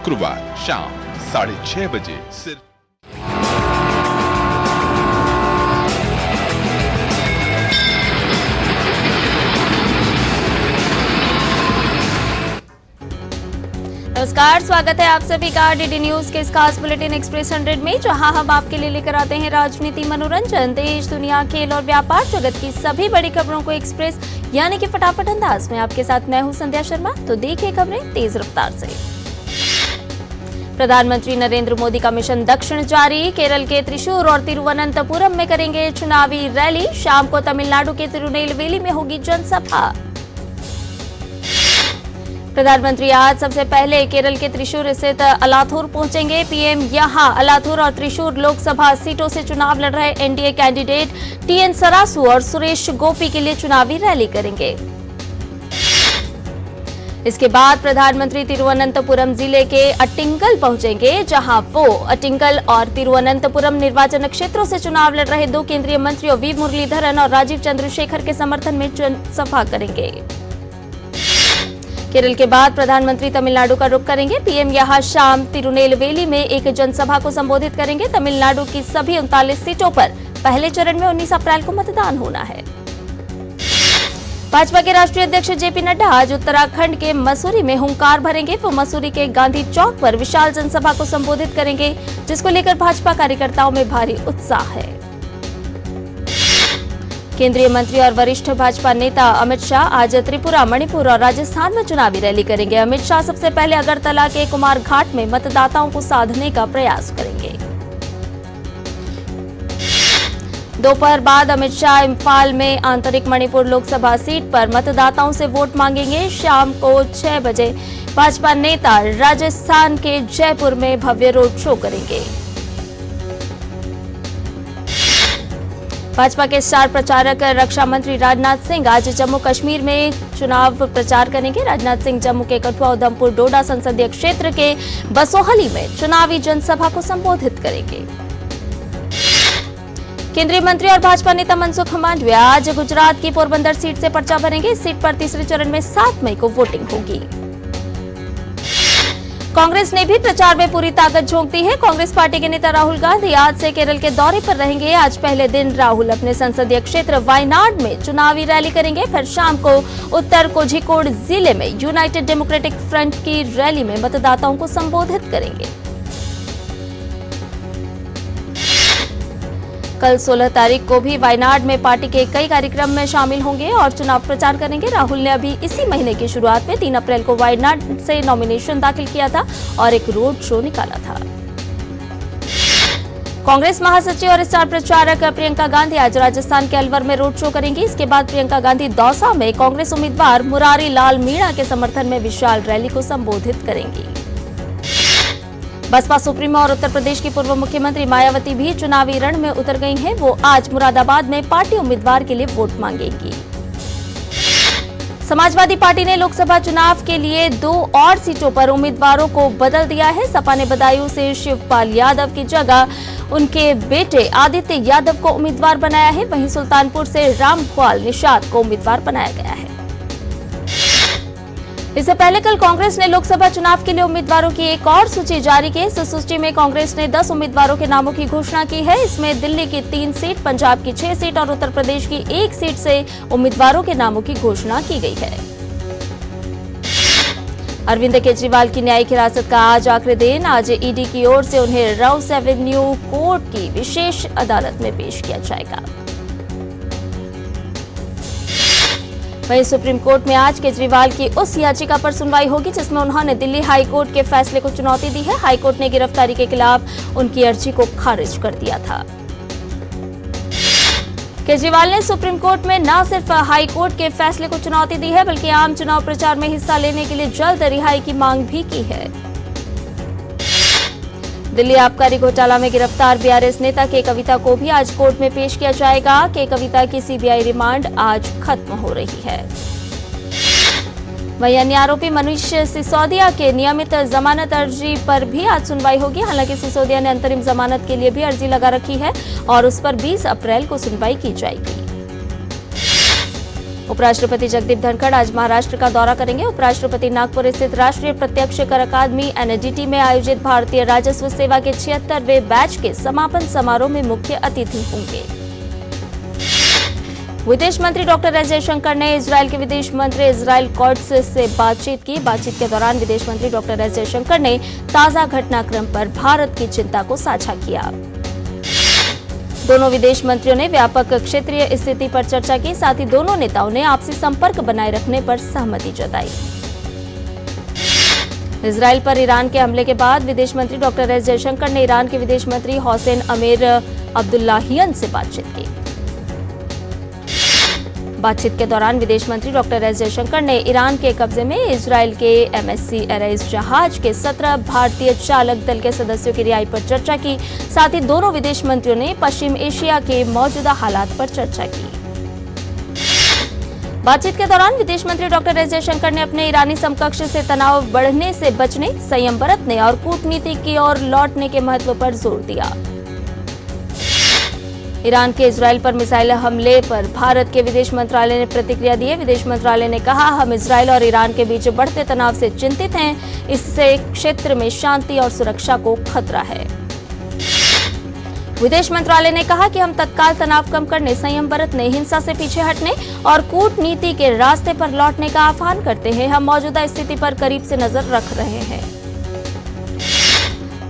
शुक्रवार शाम 6:30 बजे सिर्फ। नमस्कार, स्वागत है आप सभी का डीडी न्यूज के इस खास बुलेटिन एक्सप्रेस 100 में, जहां हम आपके लिए लेकर आते हैं राजनीति, मनोरंजन, देश दुनिया, खेल और व्यापार जगत की सभी बड़ी खबरों को एक्सप्रेस यानी कि फटाफट अंदाज में। आपके साथ मैं हूं संध्या शर्मा। तो देखिए खबरें तेज रफ्तार से। प्रधानमंत्री नरेंद्र मोदी का मिशन दक्षिण जारी। केरल के त्रिशूर और तिरुवनंतपुरम में करेंगे चुनावी रैली। शाम को तमिलनाडु के तिरुनेलवेली में होगी जनसभा। प्रधानमंत्री आज सबसे पहले केरल के त्रिशूर स्थित अलाथूर पहुंचेंगे। पीएम यहां अलाथूर और त्रिशूर लोकसभा सीटों से चुनाव लड़ रहे एनडीए कैंडिडेट टीएन सरासू और सुरेश गोपी के लिए चुनावी रैली करेंगे। इसके बाद प्रधानमंत्री तिरुवनंतपुरम जिले के अट्टिंगल पहुंचेंगे, जहां वो अट्टिंगल और तिरुवनंतपुरम निर्वाचन क्षेत्रों से चुनाव लड़ रहे दो केंद्रीय मंत्रियों वी मुरलीधरन और राजीव चंद्रशेखर के समर्थन में जनसभा करेंगे। केरल के बाद प्रधानमंत्री तमिलनाडु का रुख करेंगे। पीएम यहां शाम तिरुनेलवेली में एक जनसभा को संबोधित करेंगे। तमिलनाडु की सभी 39 सीटों पर पहले चरण में 19 अप्रैल को मतदान होना है। भाजपा के राष्ट्रीय अध्यक्ष जेपी नड्डा आज उत्तराखंड के मसूरी में हुंकार भरेंगे। वो मसूरी के गांधी चौक पर विशाल जनसभा को संबोधित करेंगे, जिसको लेकर भाजपा कार्यकर्ताओं में भारी उत्साह है। केंद्रीय मंत्री और वरिष्ठ भाजपा नेता अमित शाह आज त्रिपुरा, मणिपुर और राजस्थान में चुनावी रैली करेंगे। अमित शाह सबसे पहले अगरतला के कुमारघाट में मतदाताओं को साधने का प्रयास करेंगे। दोपहर बाद अमित शाह इम्फाल में आंतरिक मणिपुर लोकसभा सीट पर मतदाताओं से वोट मांगेंगे। शाम को 6 बजे भाजपा नेता राजस्थान के जयपुर में भव्य रोड शो करेंगे। भाजपा के स्टार प्रचारक रक्षा मंत्री राजनाथ सिंह आज जम्मू कश्मीर में चुनाव प्रचार करेंगे। राजनाथ सिंह जम्मू के कठुआ, उधमपुर, डोडा संसदीय क्षेत्र के बसोहली में चुनावी जनसभा को संबोधित करेंगे। केंद्रीय मंत्री और भाजपा नेता मनसुख मांडविया आज गुजरात की पोरबंदर सीट से पर्चा भरेंगे। इस सीट पर तीसरे चरण में 7 मई को वोटिंग होगी। कांग्रेस ने भी प्रचार में पूरी ताकत झोंक दी है। कांग्रेस पार्टी के नेता राहुल गांधी आज से केरल के दौरे पर रहेंगे। आज पहले दिन राहुल अपने संसदीय क्षेत्र वायनाड में चुनावी रैली करेंगे। फिर शाम को उत्तर कोझिकोड जिले में यूनाइटेड डेमोक्रेटिक फ्रंट की रैली में मतदाताओं को संबोधित करेंगे। कल 16 तारीख को भी वायनाड में पार्टी के कई कार्यक्रम में शामिल होंगे और चुनाव प्रचार करेंगे। राहुल ने अभी इसी महीने की शुरुआत में 3 अप्रैल को वायनाड से नॉमिनेशन दाखिल किया था और एक रोड शो निकाला था। कांग्रेस महासचिव और स्टार प्रचारक प्रियंका गांधी आज राजस्थान के अलवर में रोड शो करेंगी। इसके बाद प्रियंका गांधी दौसा में कांग्रेस उम्मीदवार मुरारी लाल मीणा के समर्थन में विशाल रैली को संबोधित करेंगी। बसपा सुप्रीमो और उत्तर प्रदेश की पूर्व मुख्यमंत्री मायावती भी चुनावी रण में उतर गई हैं। वो आज मुरादाबाद में पार्टी उम्मीदवार के लिए वोट मांगेंगी। समाजवादी पार्टी ने लोकसभा चुनाव के लिए 2 और सीटों पर उम्मीदवारों को बदल दिया है। सपा ने बदायूं से शिवपाल यादव की जगह उनके बेटे आदित्य यादव को उम्मीदवार बनाया है। वहीं सुल्तानपुर से रामभुआल निषाद को उम्मीदवार बनाया गया है। इससे पहले कल कांग्रेस ने लोकसभा चुनाव के लिए उम्मीदवारों की एक और सूची जारी की। इस सूची में कांग्रेस ने 10 उम्मीदवारों के नामों की घोषणा की है। इसमें दिल्ली की 3 सीट, पंजाब की 6 सीट और उत्तर प्रदेश की 1 सीट से उम्मीदवारों के नामों की घोषणा की गई है। अरविंद केजरीवाल की न्यायिक हिरासत का आज आखिरी दिन। आज ईडी की ओर से उन्हें राउस एवेन्यू कोर्ट की विशेष अदालत में पेश किया जाएगा। वहीं सुप्रीम कोर्ट में आज केजरीवाल की उस याचिका पर सुनवाई होगी जिसमें उन्होंने दिल्ली हाई कोर्ट के फैसले को चुनौती दी है। हाई कोर्ट ने गिरफ्तारी के खिलाफ उनकी अर्जी को खारिज कर दिया था। केजरीवाल ने सुप्रीम कोर्ट में न सिर्फ हाई कोर्ट के फैसले को चुनौती दी है, बल्कि आम चुनाव प्रचार में हिस्सा लेने के लिए जल्द रिहाई की मांग भी की है। दिल्ली आबकारी घोटाला में गिरफ्तार बीआरएस नेता के कविता को भी आज कोर्ट में पेश किया जाएगा। के कविता की सीबीआई रिमांड आज खत्म हो रही है। वहीं अन्य आरोपी मनीष सिसोदिया के नियमित जमानत अर्जी पर भी आज सुनवाई होगी। हालांकि सिसोदिया ने अंतरिम जमानत के लिए भी अर्जी लगा रखी है और उस पर 20 अप्रैल को सुनवाई की जाएगी। उपराष्ट्रपति जगदीप धनखड़ आज महाराष्ट्र का दौरा करेंगे। उपराष्ट्रपति नागपुर स्थित राष्ट्रीय प्रत्यक्ष कर अकादमी एनडीटी में आयोजित भारतीय राजस्व सेवा के 76वें बैच के समापन समारोह में मुख्य अतिथि होंगे। विदेश मंत्री डॉक्टर एस जयशंकर ने इजरायल के विदेश मंत्री इजराइल कॉट्स से बातचीत की। बातचीत के दौरान विदेश मंत्री डॉक्टर एस जयशंकर ने ताजा घटनाक्रम पर भारत की चिंता को साझा किया। दोनों विदेश मंत्रियों ने व्यापक क्षेत्रीय स्थिति पर चर्चा की। साथ ही दोनों नेताओं ने आपसी संपर्क बनाए रखने पर सहमति जताई। इजरायल पर ईरान के हमले के बाद विदेश मंत्री डॉक्टर एस जयशंकर ने ईरान के विदेश मंत्री हुसैन अमीर अब्दुल्लाहियन से बातचीत की। बातचीत के दौरान विदेश मंत्री डॉक्टर एस जयशंकर ने ईरान के कब्जे में इजरायल के MSC एराइज जहाज के 17 भारतीय चालक दल के सदस्यों की रिहाई पर चर्चा की। साथ ही दोनों विदेश मंत्रियों ने पश्चिम एशिया के मौजूदा हालात पर चर्चा की। बातचीत के दौरान विदेश मंत्री डॉक्टर एस जयशंकर ने अपने ईरानी समकक्ष से तनाव बढ़ने से बचने, संयम बरतने और कूटनीति की ओर लौटने के महत्व पर जोर दिया। ईरान के इजरायल पर मिसाइल हमले पर भारत के विदेश मंत्रालय ने प्रतिक्रिया दी है। विदेश मंत्रालय ने कहा, हम इजरायल और ईरान के बीच बढ़ते तनाव से चिंतित हैं। इससे क्षेत्र में शांति और सुरक्षा को खतरा है। विदेश मंत्रालय ने कहा कि हम तत्काल तनाव कम करने, संयम बरतने, हिंसा से पीछे हटने और कूटनीति के रास्ते पर लौटने का आह्वान करते हैं। हम मौजूदा स्थिति पर करीब से नजर रख रहे हैं।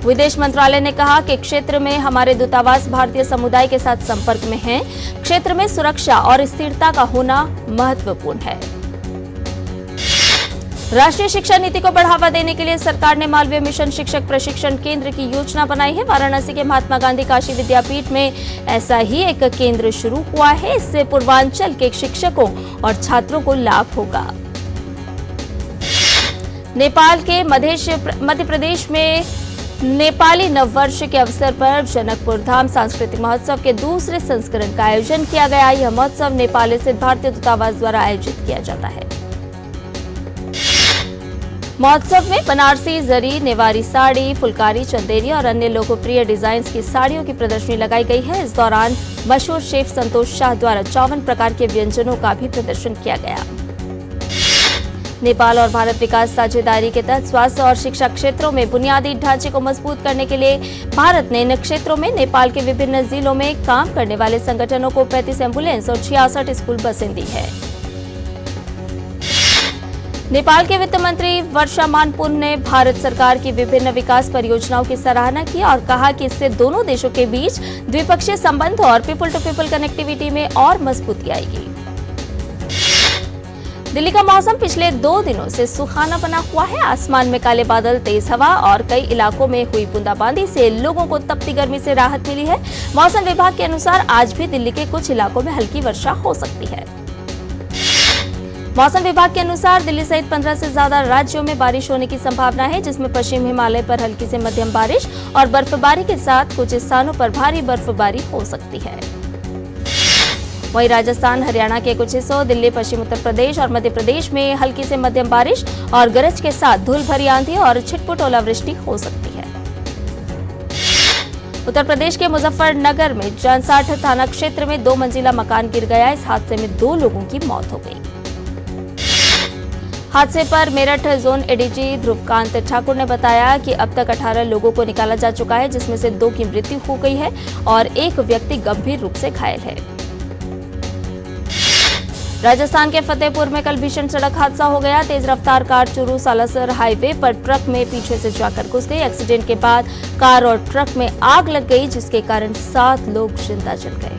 विदेश मंत्रालय ने कहा कि क्षेत्र में हमारे दूतावास भारतीय समुदाय के साथ संपर्क में हैं। क्षेत्र में सुरक्षा और स्थिरता का होना महत्वपूर्ण है। राष्ट्रीय शिक्षा नीति को बढ़ावा देने के लिए सरकार ने मालवीय मिशन शिक्षक प्रशिक्षण केंद्र की योजना बनाई है। वाराणसी के महात्मा गांधी काशी विद्यापीठ में ऐसा ही एक केंद्र शुरू हुआ है। इससे पूर्वांचल के शिक्षकों और छात्रों को लाभ होगा। नेपाल के मध्य प्रदेश में नेपाली नववर्ष के अवसर पर जनकपुर धाम सांस्कृतिक महोत्सव के दूसरे संस्करण का आयोजन किया गया। यह महोत्सव नेपाल स्थित भारतीय दूतावास द्वारा आयोजित किया जाता है। महोत्सव में बनारसी, जरी, नेवारी साड़ी, फुलकारी, चंदेरी और अन्य लोकप्रिय डिजाइन की साड़ियों की प्रदर्शनी लगाई गई है। इस दौरान मशहूर शेफ संतोष शाह द्वारा 54 प्रकार के व्यंजनों का भी प्रदर्शन किया गया। नेपाल और भारत विकास साझेदारी के तहत स्वास्थ्य और शिक्षा क्षेत्रों में बुनियादी ढांचे को मजबूत करने के लिए भारत ने इन क्षेत्रों में नेपाल के विभिन्न जिलों में काम करने वाले संगठनों को 35 एम्बुलेंस और 66 स्कूल बसें दी है। नेपाल के वित्त मंत्री वर्षा मानपुन ने भारत सरकार की विभिन्न विकास परियोजनाओं की सराहना की और कहा कि इससे दोनों देशों के बीच द्विपक्षीय संबंध और पीपल टू पीपल कनेक्टिविटी में और मजबूती आएगी। दिल्ली का मौसम पिछले 2 दिनों से सुहाना बना हुआ है। आसमान में काले बादल, तेज हवा और कई इलाकों में हुई बूंदाबांदी से लोगों को तपती गर्मी से राहत मिली है। मौसम विभाग के अनुसार आज भी दिल्ली के कुछ इलाकों में हल्की वर्षा हो सकती है। मौसम विभाग के अनुसार दिल्ली सहित 15 से ज्यादा राज्यों में बारिश होने की संभावना है, जिसमें पश्चिम हिमालय पर हल्की से मध्यम बारिश और बर्फबारी के साथ कुछ स्थानों पर भारी बर्फबारी हो सकती है। वहीं राजस्थान, हरियाणा के कुछ हिस्सों, दिल्ली, पश्चिम उत्तर प्रदेश और मध्य प्रदेश में हल्की से मध्यम बारिश और गरज के साथ धूल भरी आंधी और छिटपुट ओलावृष्टि हो सकती है। उत्तर प्रदेश के मुजफ्फरनगर में जानसाठ थाना क्षेत्र में 2 मंजिला मकान गिर गया। इस हादसे में 2 लोगों की मौत हो गई। हादसे पर मेरठ जोन एडीजी ध्रुवकांत ठाकुर ने बताया कि अब तक 18 लोगों को निकाला जा चुका है, जिसमें से 2 की मृत्यु हो गई है और 1 व्यक्ति गंभीर रूप से घायल है। राजस्थान के फतेहपुर में कल भीषण सड़क हादसा हो गया। तेज रफ्तार कार चूरू सालासर हाईवे पर ट्रक में पीछे से जाकर घुस गई। एक्सीडेंट के बाद कार और ट्रक में आग लग गई, जिसके कारण 7 लोग जिंदा जल गए।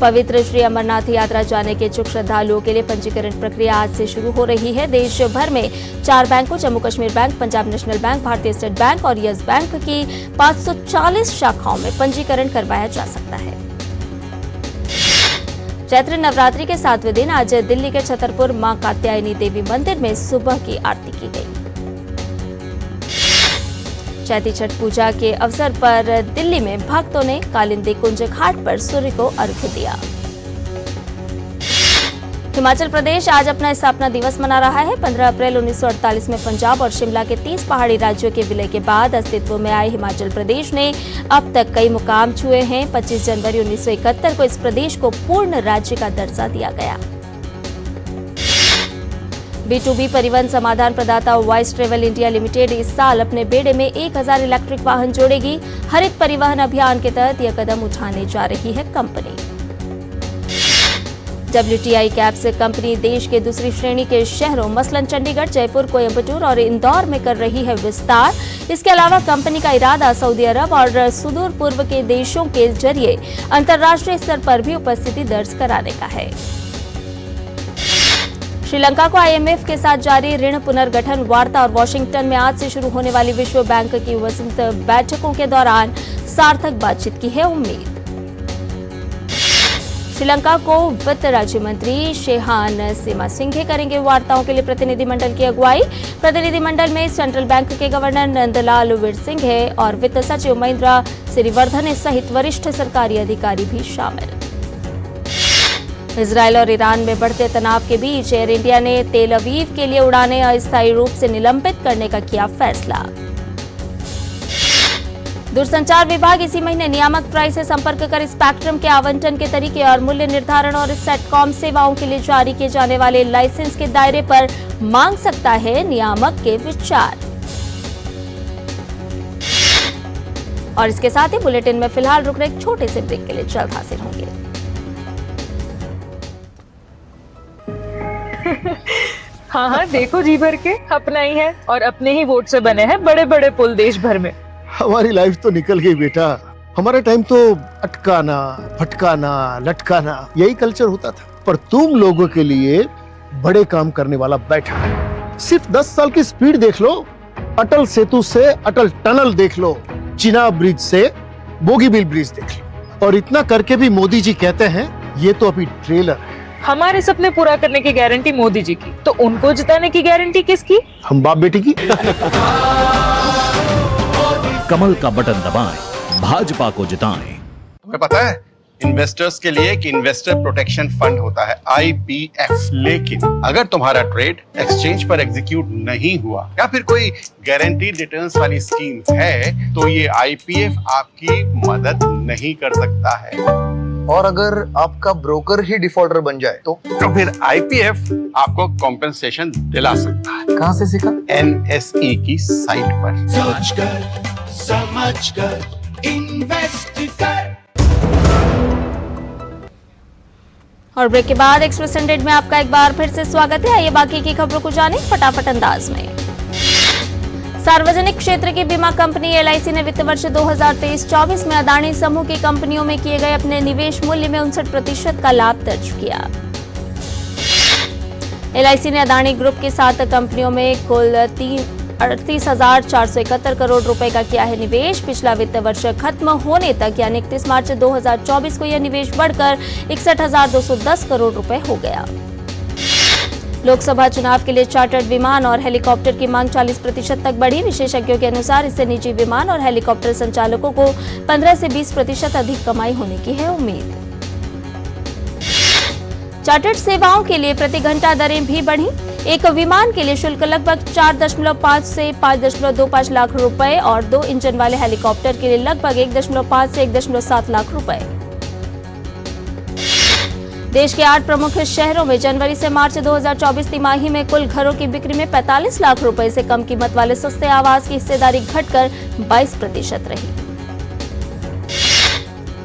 पवित्र श्री अमरनाथ यात्रा जाने के इच्छुक श्रद्धालुओं के लिए पंजीकरण प्रक्रिया आज से शुरू हो रही है। देश भर में 4 बैंकों, Jammu Kashmir bank, Punjab national bank, भारतीय स्टेट बैंक और यस बैंक की 540 शाखाओं में पंजीकरण करवाया जा सकता है। चैत्र नवरात्रि के 7वें दिन आज दिल्ली के छतरपुर मां कात्यायनी देवी मंदिर में सुबह की आरती की गई। चैती छठ पूजा के अवसर पर दिल्ली में भक्तों ने कालिंदी कुंज घाट पर सूर्य को अर्घ्य दिया। हिमाचल प्रदेश आज अपना स्थापना दिवस मना रहा है। 15 अप्रैल 1948 में पंजाब और शिमला के 30 पहाड़ी राज्यों के विलय के बाद अस्तित्व में आए हिमाचल प्रदेश ने अब तक कई मुकाम छुए हैं। 25 जनवरी 1971 को इस प्रदेश को पूर्ण राज्य का दर्जा दिया गया। B2B परिवहन समाधान प्रदाता वॉइस ट्रेवल इंडिया लिमिटेड इस साल अपने बेड़े में 1000 इलेक्ट्रिक वाहन जोड़ेगी। हरित परिवहन अभियान के तहत यह कदम उठाने जा रही है कंपनी। WTI कैब्स कंपनी देश के दूसरी श्रेणी के शहरों मसलन चंडीगढ़, जयपुर, कोयंबटूर और इंदौर में कर रही है विस्तार। इसके अलावा कंपनी का इरादा सऊदी अरब और सुदूर पूर्व के देशों के जरिए अंतर्राष्ट्रीय स्तर पर भी उपस्थिति दर्ज कराने का है। श्रीलंका को IMF के साथ जारी ऋण पुनर्गठन वार्ता और वॉशिंगटन में आज से शुरू होने वाली विश्व बैंक की वसंत बैठकों के दौरान सार्थक बातचीत की है उम्मीद। श्रीलंका को वित्त राज्य मंत्री शेहान सेमासिंघे करेंगे वार्ताओं के लिए प्रतिनिधिमंडल की अगुवाई। प्रतिनिधिमंडल में सेंट्रल बैंक के गवर्नर नंदलाल वीरसिंघे और वित्त सचिव महेंद्र सिरिवर्धन सहित वरिष्ठ सरकारी अधिकारी भी शामिल। इजरायल और ईरान में बढ़ते तनाव के बीच एयर इंडिया ने तेल अवीव के लिए उड़ानें अस्थायी रूप से निलंबित करने का किया फैसला। दूरसंचार विभाग इसी महीने नियामक प्राइस से संपर्क कर स्पेक्ट्रम के आवंटन के तरीके और मूल्य निर्धारण और सेटकॉम सेवाओं के लिए जारी किए जाने वाले लाइसेंस के दायरे पर मांग सकता है नियामक के विचार। और इसके साथ ही बुलेटिन में फिलहाल रुक रहे एक छोटे से ब्रेक के लिए जल्द हाजिर होंगे। हाँ, देखो जी भर के अपना ही है और अपने ही वोट से बने हैं बड़े बड़े पुल देश भर में। हमारी लाइफ तो निकल गई बेटा। हमारे टाइम तो अटकाना, फटकाना, लटकाना यही कल्चर होता था, पर तुम लोगों के लिए बड़े काम करने वाला बैठा है। सिर्फ 10 साल की स्पीड देख लो। अटल सेतु से अटल टनल देख लो, चिनाब ब्रिज से बोगीबील ब्रिज देख लो, और इतना करके भी मोदी जी कहते हैं ये तो अभी ट्रेलर है। हमारे सपने पूरा करने की गारंटी मोदी जी की, तो उनको जिताने की गारंटी किसकी? हम बाप बेटी की। कमल का बटन दबाएं, भाजपा को जिताएं। तुम्हें पता है इन्वेस्टर्स के लिए एक इन्वेस्टर प्रोटेक्शन फंड होता है IPF, लेकिन अगर तुम्हारा ट्रेड एक्सचेंज पर एग्जीक्यूट नहीं हुआ या फिर कोई गारंटीड रिटर्न्स वाली स्कीम है तो ये IPF आपकी मदद नहीं कर सकता है। और अगर आपका ब्रोकर ही डिफॉल्टर बन जाए तो फिर IPF आपको कॉम्पेंसेशन दिला सकता है। कहाँ से सीखा? NSE की साइट पर। सोच कर समझ कर इन्वेस्ट कर। और ब्रेक के बाद एक्सप्रेस 100 में आपका एक बार फिर से स्वागत है। आइए बाकी की खबरों को जानें फटाफट अंदाज में। सार्वजनिक क्षेत्र की बीमा कंपनी LIC ने वित्त वर्ष 2023-24 में अदानी समूह की कंपनियों में किए गए अपने निवेश मूल्य में 59% का लाभ दर्ज किया। LIC ने अदानी ग्रुप के 7 कंपनियों में कुल 38,471 करोड़ रुपए का किया है निवेश। पिछला वित्त वर्ष खत्म होने तक यानी 31 मार्च 2024 को यह निवेश बढ़कर 61,210 करोड़ रुपए हो गया। लोकसभा चुनाव के लिए चार्टर्ड विमान और हेलीकॉप्टर की मांग 40% तक बढ़ी। विशेषज्ञों के अनुसार इससे निजी विमान और हेलीकॉप्टर संचालकों को 15 से 20% अधिक कमाई होने की है उम्मीद। चार्टर्ड सेवाओं के लिए प्रति घंटा दरें भी बढ़ी। एक विमान के लिए शुल्क लगभग 4.5 से 5.25 लाख रुपए और 2 इंजन वाले हेलीकॉप्टर के लिए लगभग 1.5 से 1.7 लाख रुपए। देश के 8 प्रमुख शहरों में जनवरी से मार्च 2024 तिमाही में कुल घरों की बिक्री में 45 लाख रुपए से कम कीमत वाले सस्ते आवास की हिस्सेदारी घटकर 22% रही।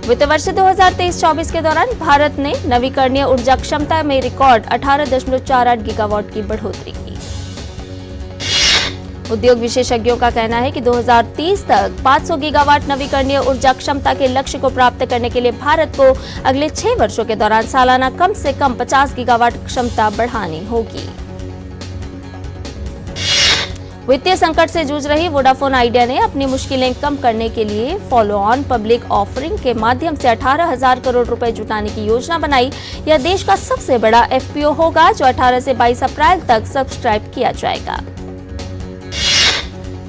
वित्त वर्ष 2023-24 के दौरान भारत ने नवीकरणीय ऊर्जा क्षमता में रिकॉर्ड 18.48 गीगावाट की बढ़ोतरी की। उद्योग विशेषज्ञों का कहना है कि 2030 तक 500 गीगावाट नवीकरणीय ऊर्जा क्षमता के लक्ष्य को प्राप्त करने के लिए भारत को अगले 6 वर्षों के दौरान सालाना कम से कम 50 गीगावाट क्षमता बढ़ानी होगी। वित्तीय संकट से जूझ रही वोडाफोन आइडिया ने अपनी मुश्किलें कम करने के लिए फॉलो ऑन पब्लिक ऑफरिंग के माध्यम से 18,000 करोड़ रुपए जुटाने की योजना बनाई। यह देश का सबसे बड़ा FPO होगा जो 18 से 22 अप्रैल तक सब्सक्राइब किया जाएगा।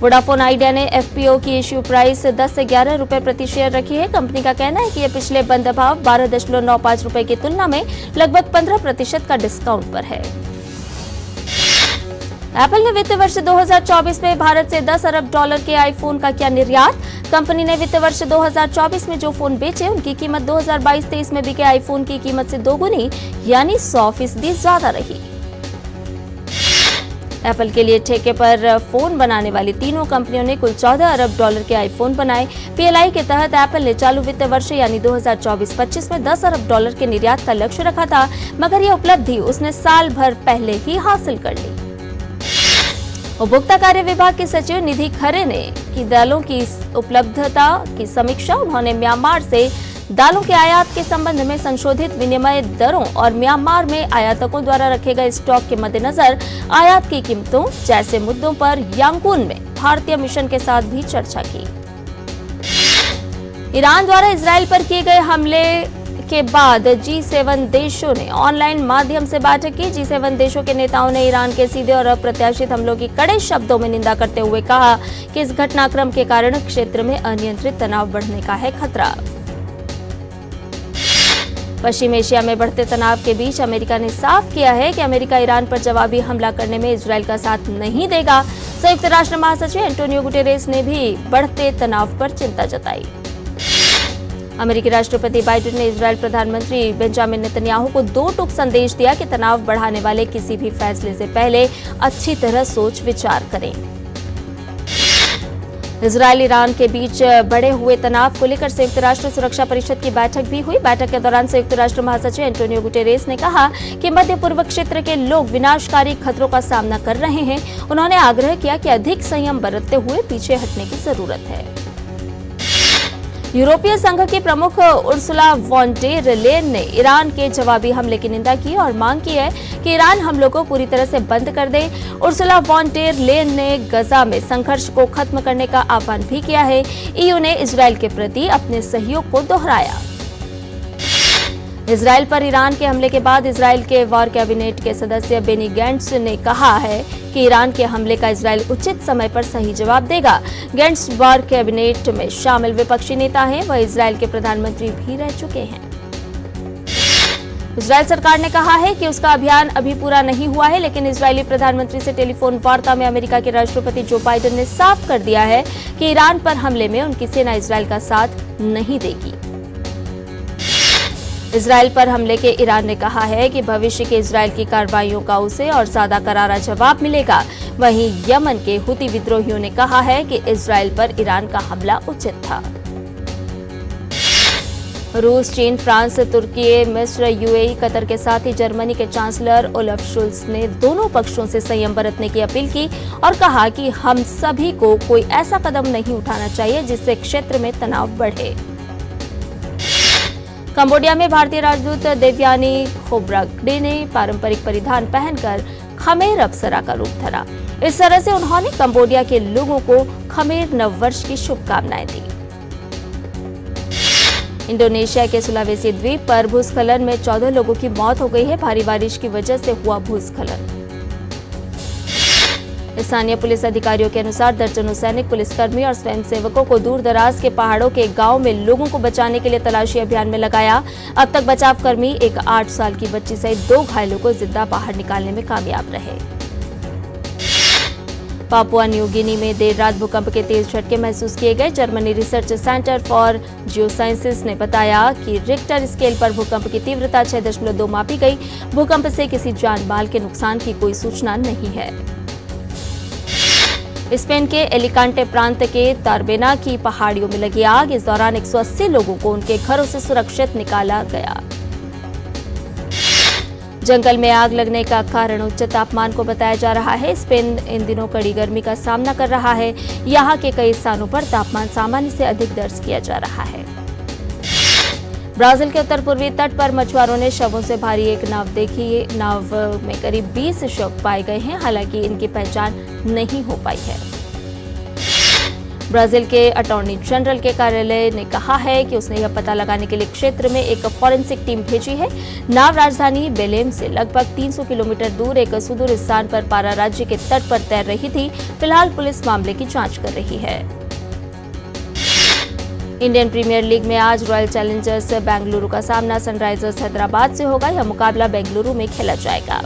वोडाफोन आइडिया ने एफपीओ की इश्यू प्राइस 10 से 11 रुपए प्रति शेयर रखी है। कंपनी का कहना है कि यह पिछले बंद भाव 12.95 रुपए की तुलना में लगभग 15% का डिस्काउंट पर है। एप्पल ने वित्त वर्ष 2024 में भारत से 10 अरब डॉलर के आईफोन का किया निर्यात। कंपनी ने वित्त वर्ष 2024 में जो फोन बेचे उनकी कीमत 2022-23 में बिके आईफोन की कीमत से दोगुनी यानी 100% ज्यादा रही। एप्पल के लिए ठेके पर फोन बनाने वाली तीनों कंपनियों ने कुल 14 अरब डॉलर के आईफोन बनाए। पीएलआई के तहत एप्पल ने चालू वित्त वर्ष यानी 2024-25 में 10 अरब डॉलर के निर्यात का लक्ष्य रखा था, मगर यह उपलब्धि उसने साल भर पहले ही हासिल कर ली। उपभोक्ता कार्य विभाग के सचिव निधि खरे ने की दालों की उपलब्धता की समीक्षा। उन्होंने म्यांमार से दालों के आयात के संबंध में संशोधित विनिमय दरों और म्यांमार में आयातकों द्वारा रखे गए स्टॉक के मद्देनजर आयात की कीमतों जैसे मुद्दों पर यांगून में भारतीय मिशन के साथ भी चर्चा की। ईरान द्वारा इजरायल पर किए गए हमले के बाद G7 देशों ने ऑनलाइन माध्यम से बैठक की। G7 देशों के नेताओं ने ईरान के सीधे और अप्रत्याशित हमलों की कड़े शब्दों में निंदा करते हुए कहा कि इस घटनाक्रम के कारण क्षेत्र में अनियंत्रित तनाव बढ़ने का है खतरा। पश्चिम एशिया में बढ़ते तनाव के बीच अमेरिका ने साफ किया है कि अमेरिका ईरान पर जवाबी हमला करने में इजरायल का साथ नहीं देगा। संयुक्त राष्ट्र महासचिव एंटोनियो गुटेरेस ने भी बढ़ते तनाव पर चिंता जताई। अमेरिकी राष्ट्रपति बाइडेन ने इजरायल प्रधानमंत्री बेंजामिन नेतन्याहू को 2 टूक संदेश दिया कि तनाव बढ़ाने वाले किसी भी फैसले से पहले अच्छी तरह सोच विचार करें। इजरायल ईरान के बीच बढ़े हुए तनाव को लेकर संयुक्त राष्ट्र सुरक्षा परिषद की बैठक भी हुई। बैठक के दौरान संयुक्त राष्ट्र महासचिव एंटोनियो गुटेरेस ने कहा कि मध्य पूर्व क्षेत्र के लोग विनाशकारी खतरों का सामना कर रहे हैं। उन्होंने आग्रह किया कि अधिक संयम बरतते हुए पीछे हटने की जरूरत है। यूरोपीय संघ की प्रमुख उर्सुला वॉन डेर लेयन ने ईरान के जवाबी हमले की निंदा की और मांग की है कि ईरान हमलों को पूरी तरह से बंद कर दे। उर्सुला वॉन डेर लेयन ने गजा में संघर्ष को खत्म करने का आह्वान भी किया है। ईयू ने इजरायल के प्रति अपने सहयोग को दोहराया। इजरायल पर ईरान के हमले के बाद इजरायल के वॉर कैबिनेट के सदस्य बेनी गैंट्स ने कहा है कि ईरान के हमले का इजरायल उचित समय पर सही जवाब देगा। गैंट्स वॉर कैबिनेट में शामिल विपक्षी नेता हैं, वह इजरायल के प्रधानमंत्री भी रह चुके हैं। इजरायल सरकार ने कहा है कि उसका अभियान अभी पूरा नहीं हुआ है, लेकिन इजरायली प्रधानमंत्री से टेलीफोन वार्ता में अमेरिका के राष्ट्रपति जो बाइडेन ने साफ कर दिया है कि ईरान पर हमले में उनकी सेना इजरायल का साथ नहीं देगी। इजरायल पर हमले के ईरान ने कहा है कि भविष्य के इजरायल की कार्रवाइयों का उसे और ज्यादा करारा जवाब मिलेगा। वहीं यमन के हुती विद्रोहियों ने कहा है कि इजरायल पर ईरान का हमला उचित था। रूस, चीन, फ्रांस, तुर्की, मिस्र, यूएई, कतर के साथ ही जर्मनी के चांसलर ओलफ शुल्स ने दोनों पक्षों से संयम बरतने की अपील की और कहा कि हम सभी को कोई ऐसा कदम नहीं उठाना चाहिए जिससे क्षेत्र में तनाव बढ़े। कंबोडिया में भारतीय राजदूत देवयानी खोब्रागडे ने पारंपरिक परिधान पहनकर खमेर अप्सरा का रूप धरा। इस तरह से उन्होंने कंबोडिया के लोगों को खमेर नववर्ष की शुभकामनाएं दी। इंडोनेशिया के सुलावेसी द्वीप पर भूस्खलन में 14 लोगों की मौत हो गई है। भारी बारिश की वजह से हुआ भूस्खलन। स्थानीय पुलिस अधिकारियों के अनुसार दर्जनों सैनिक, पुलिसकर्मी और स्वयंसेवकों को दूर दराज के पहाड़ों के गांव में लोगों को बचाने के लिए तलाशी अभियान में लगाया। अब तक बचावकर्मी एक 8 साल की बच्ची सहित 2 घायलों को जिंदा बाहर निकालने में कामयाब रहे। पापुआ न्यू गिनी में देर रात भूकंप के तेज झटके महसूस किए गए। जर्मनी रिसर्च सेंटर फॉर जियोसाइंसेस ने बताया कि रिक्टर स्केल पर भूकंप की तीव्रता 6.2 मापी गई। भूकंप से किसी जान माल के नुकसान की कोई सूचना नहीं है। स्पेन के एलिकांटे प्रांत के तारबेना की पहाड़ियों में लगी आग। इस दौरान 180 लोगों को उनके घरों से सुरक्षित निकाला गया। जंगल में आग लगने का कारण उच्च तापमान को बताया जा रहा है। स्पेन इन दिनों कड़ी गर्मी का सामना कर रहा है। यहाँ के कई स्थानों पर तापमान सामान्य से अधिक दर्ज किया जा रहा है। ब्राजील के उत्तर पूर्वी तट पर मछुआरों ने शवों से भारी एक नाव देखी। नाव में करीब 20 शव पाए गए हैं, हालांकि इनकी पहचान नहीं हो पाई है। ब्राजील के अटॉर्नी जनरल के कार्यालय ने कहा है कि उसने यह पता लगाने के लिए क्षेत्र में एक फॉरेंसिक टीम भेजी है। नाव राजधानी बेलेम से लगभग 300 किलोमीटर दूर एक सुदूर स्थान पर पारा राज्य के तट पर तैर रही थी। फिलहाल पुलिस मामले की जांच कर रही है। इंडियन प्रीमियर लीग में आज रॉयल चैलेंजर्स बेंगलुरु का सामना सनराइजर्स हैदराबाद से होगा। यह मुकाबला बेंगलुरु में खेला जाएगा।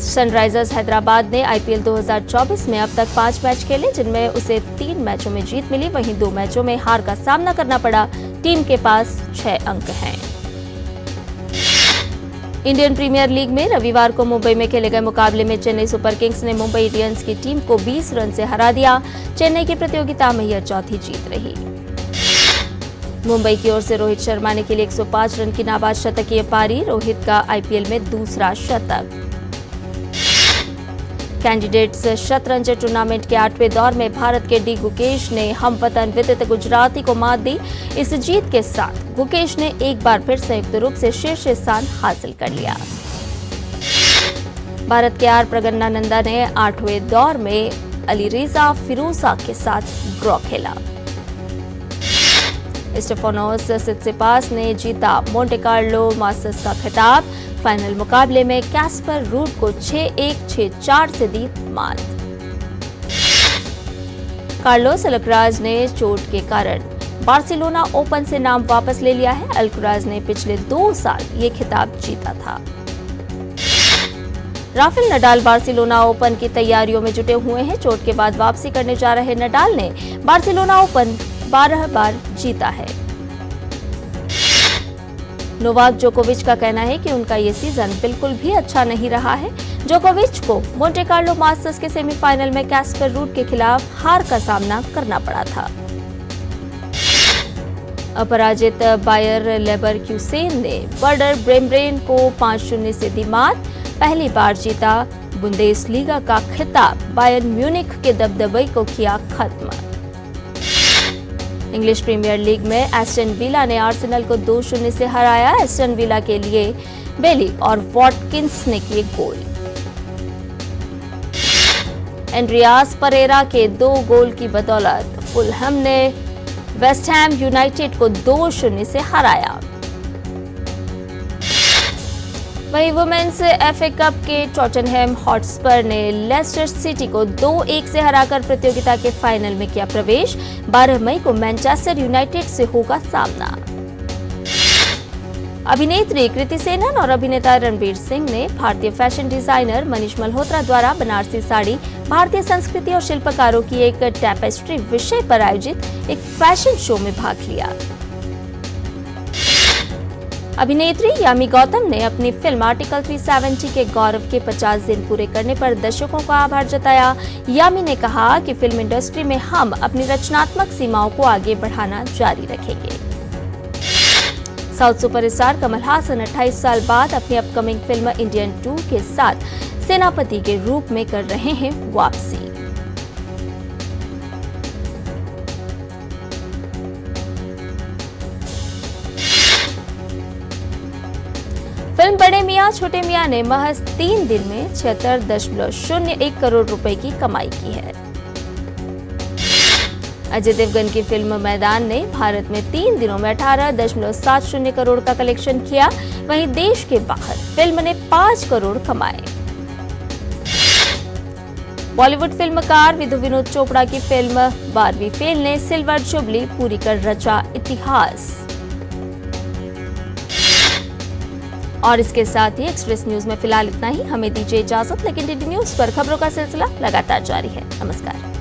सनराइजर्स हैदराबाद ने आईपीएल 2024 में अब तक 5 मैच खेले, जिनमें उसे 3 मैचों में जीत मिली। वहीं 2 मैचों में हार का सामना करना पड़ा। टीम के पास 6 अंक हैं। इंडियन प्रीमियर लीग में रविवार को मुंबई में खेले गए मुकाबले में चेन्नई सुपर किंग्स ने मुंबई इंडियंस की टीम को 20 रन से हरा दिया। चेन्नई की प्रतियोगिता में यह चौथी जीत रही। मुंबई की ओर से रोहित शर्मा ने खेली 105 रन की नाबाद शतकीय पारी। रोहित का आईपीएल में दूसरा शतक। कैंडिडेट्स शतरंज टूर्नामेंट के 8वें दौर में भारत के डी गुकेश ने हमवतन विदित गुजराती को मात दी। इस जीत के साथ गुकेश ने एक बार फिर संयुक्त रूप से शीर्ष स्थान हासिल कर लिया। भारत के आर प्रगन्नानंदा ने 8वें दौर में अलीरेजा फिरोजा के साथ ड्रॉ खेला। स्टेफानोस सित्सिपास ने जीता मोंटे कार्लो मास्टर्स का खिताब। फाइनल मुकाबले में कैस्पर रूड को 6-1, 6-4 से दी मात। कार्लोस अल्कराज ने चोट के कारण बार्सिलोना ओपन से नाम वापस ले लिया है। अल्कराज ने पिछले 2 साल ये खिताब जीता था। राफेल नडाल बार्सिलोना ओपन की तैयारियों में जुटे हुए हैं। चोट के बाद वापसी करने जा रहे नडाल ने बार्सिलोना ओपन 12 बार जीता है। नोवाक जोकोविच का कहना है कि उनका ये सीजन बिल्कुल भी अच्छा नहीं रहा है। जोकोविच को मोंटे कार्लो मास्टर्स के सेमीफाइनल में कैस्पर रूड के खिलाफ हार का सामना करना पड़ा था। अपराजित बायर लेवरक्यूसेन ने वर्डर ब्रेमेन को 5-0 से दी मात। पहली बार जीता बुंदेसलीगा का खिताब बायर्न म्यूनिख के दबदबे को किया खत्म। इंग्लिश प्रीमियर लीग में एस्टन विला ने आर्सेनल को 2-0 से हराया। एस्टन विला के लिए बेली और वॉटकिंस ने किए गोल। एंड्रियास परेरा के 2 गोल की बदौलत फुलहम ने वेस्ट हैम यूनाइटेड को 2-0 से हराया। वहीं वुमेन्स एफए कप के टॉटनहम हॉटस्पर ने लेस्टर सिटी को 2-1 से हराकर प्रतियोगिता के फाइनल में किया प्रवेश। 12 मई को मैनचेस्टर यूनाइटेड से होगा सामना। अभिनेत्री कृति सेनन और अभिनेता रणवीर सिंह ने भारतीय फैशन डिजाइनर मनीष मल्होत्रा द्वारा बनारसी साड़ी, भारतीय संस्कृति और शिल्पकारों की एक टैपेस्ट्री विषय पर आयोजित एक फैशन शो में भाग लिया। अभिनेत्री यामी गौतम ने अपनी फिल्म आर्टिकल 370 के गौरव के 50 दिन पूरे करने पर दर्शकों का आभार जताया। यामी ने कहा कि फिल्म इंडस्ट्री में हम अपनी रचनात्मक सीमाओं को आगे बढ़ाना जारी रखेंगे। साउथ सुपरस्टार कमल हासन 28 साल बाद अपनी अपकमिंग फिल्म इंडियन 2 के साथ सेनापति के रूप में कर रहे हैं वापसी। फिल्म बड़े मियां छोटे मियां ने महज 3 दिन में 76.01 करोड़ रुपए की कमाई की है। अजय देवगन की फिल्म मैदान ने भारत में 3 दिनों में 18.70 करोड़ का कलेक्शन किया। वहीं देश के बाहर फिल्म ने 5 करोड़ कमाए। बॉलीवुड फिल्मकार विधु विनोद चोपड़ा की फिल्म बारहवीं फेल ने सिल्वर जुबली पूरी कर रचा इतिहास। और इसके साथ ही एक्सप्रेस न्यूज में फिलहाल इतना ही। हमें दीजिए इजाजत, लेकिन डीडी न्यूज पर खबरों का सिलसिला लगातार जारी है। नमस्कार।